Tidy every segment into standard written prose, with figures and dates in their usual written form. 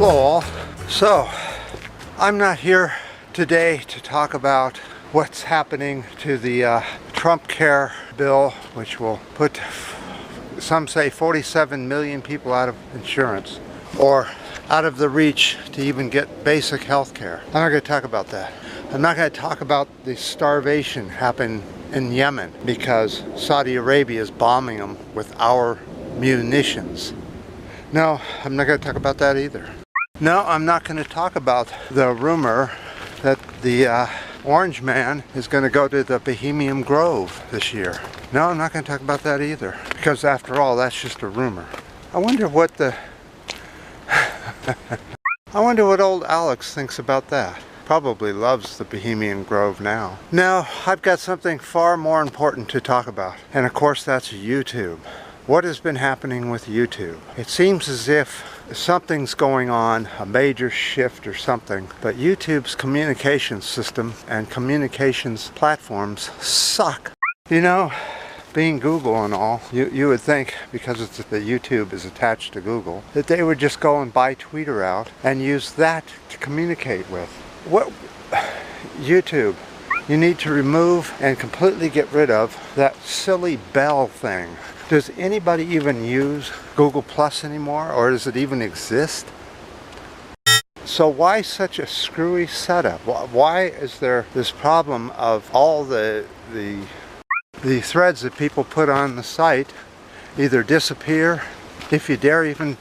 Hello all. So, I'm not here today to talk about what's happening to the Trump Care bill, which will put, some say, 47 million people out of insurance or out of the reach to even get basic health care. I'm not going to talk about that. I'm not going to talk about the starvation happening in Yemen because Saudi Arabia is bombing them with our munitions. No, I'm not going to talk about that either. No, I'm not going to talk about the rumor that the Orange Man is going to go to the Bohemian Grove this year. No, I'm not going to talk about that either, because after all, that's just a rumor. I wonder what I wonder what old Alex thinks about that. Probably loves the Bohemian Grove now. Now, I've got something far more important to talk about, and of course that's YouTube. What has been happening with YouTube? It seems as if something's going on, a major shift or something, but YouTube's communications system and communications platforms suck. You know, being Google and all, you would think, because it's that YouTube is attached to Google, that they would just go and buy Twitter out and use that to communicate with. What? YouTube, you need to remove and completely get rid of that silly bell thing. Does anybody even use Google Plus anymore, or does it even exist? So why such a screwy setup? Why is there this problem of all the threads that people put on the site either disappear, if you dare even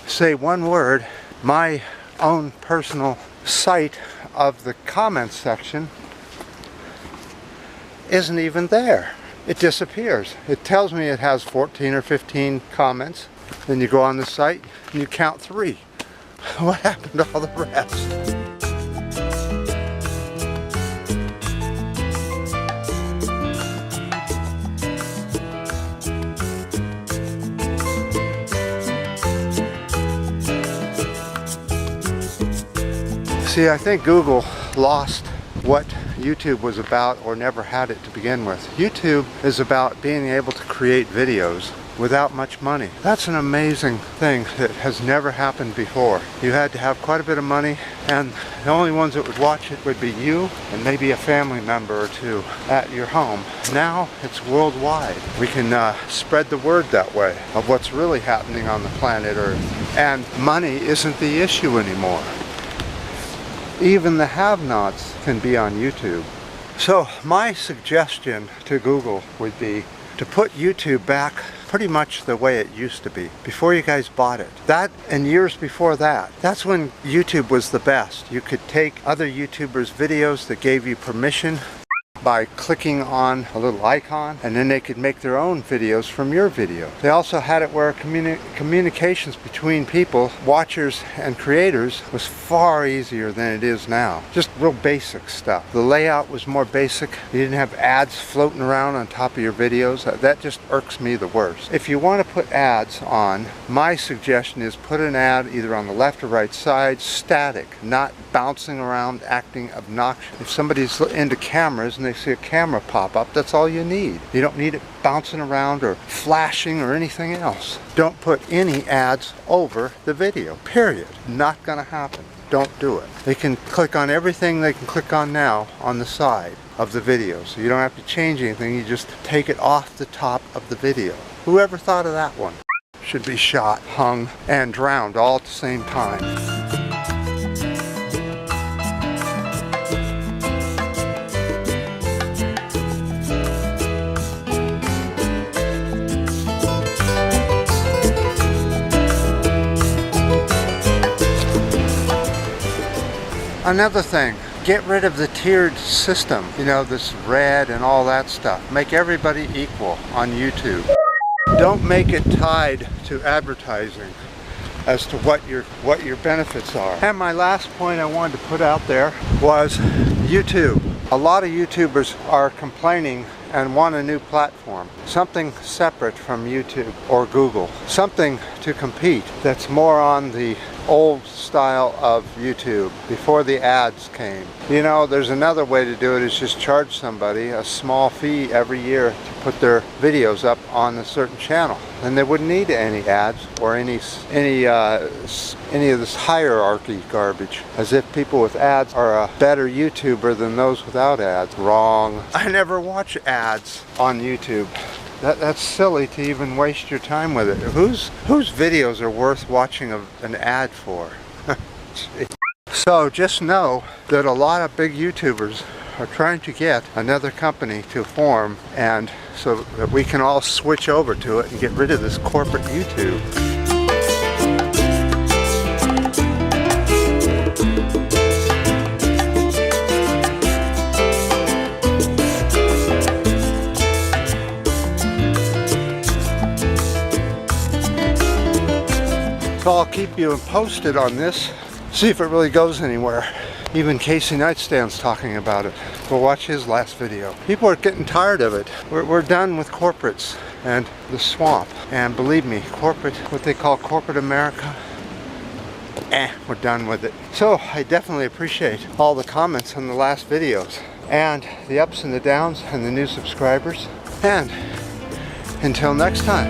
say one word? My own personal site of the comments section isn't even there. It disappears. It tells me it has 14 or 15 comments. Then you go on the site and you count 3. What happened to all the rest? See, I think Google lost what YouTube was about, or never had it to begin with. YouTube is about being able to create videos without much money. That's an amazing thing that has never happened before. You had to have quite a bit of money, and the only ones that would watch it would be you and maybe a family member or two at your home. Now it's worldwide. We can spread the word that way of what's really happening on the planet Earth. And money isn't the issue anymore. Even the have-nots can be on YouTube. So my suggestion to Google would be to put YouTube back pretty much the way it used to be before you guys bought it. That, and years before that, that's when YouTube was the best. You could take other YouTubers' videos that gave you permission by clicking on a little icon, and then they could make their own videos from your video. They also had it where communications between people, watchers and creators, was far easier than it is now. Just real basic stuff. The layout was more basic. You didn't have ads floating around on top of your videos. That just irks me the worst. If you want to put ads on, my suggestion is put an ad either on the left or right side, static, not bouncing around, acting obnoxious. If somebody's into cameras and they see a camera pop up, that's all you need. You don't need it bouncing around or flashing or anything else. Don't put any ads over the video, period. Not gonna happen. Don't do it. They can click on everything they can click on now on the side of the video, so you don't have to change anything. You just take it off the top of the video. Whoever thought of that one should be shot, hung, and drowned all at the same time. Another thing, get rid of the tiered system. You know, this red and all that stuff. Make everybody equal on YouTube. Don't make it tied to advertising as to what your benefits are. And my last point I wanted to put out there was YouTube. A lot of YouTubers are complaining and want a new platform. Something separate from YouTube or Google. Something to compete that's more on the old style of YouTube before the ads came. You know, there's another way to do it, is just charge somebody a small fee every year to put their videos up on a certain channel. And they wouldn't need any ads or any of this hierarchy garbage, as if people with ads are a better YouTuber than those without ads. Wrong. I never watch ads on YouTube. That's silly to even waste your time with it. Whose videos are worth watching an ad for? So just know that a lot of big YouTubers are trying to get another company to form, and so that we can all switch over to it and get rid of this corporate YouTube. So I'll keep you posted on this, see if it really goes anywhere. Even Casey Nightstand's talking about it. We'll watch his last video. People are getting tired of it. We're done with corporates and the swamp. And believe me, corporate, what they call corporate America, we're done with it. So I definitely appreciate all the comments on the last videos, and the ups and the downs, and the new subscribers. And until next time.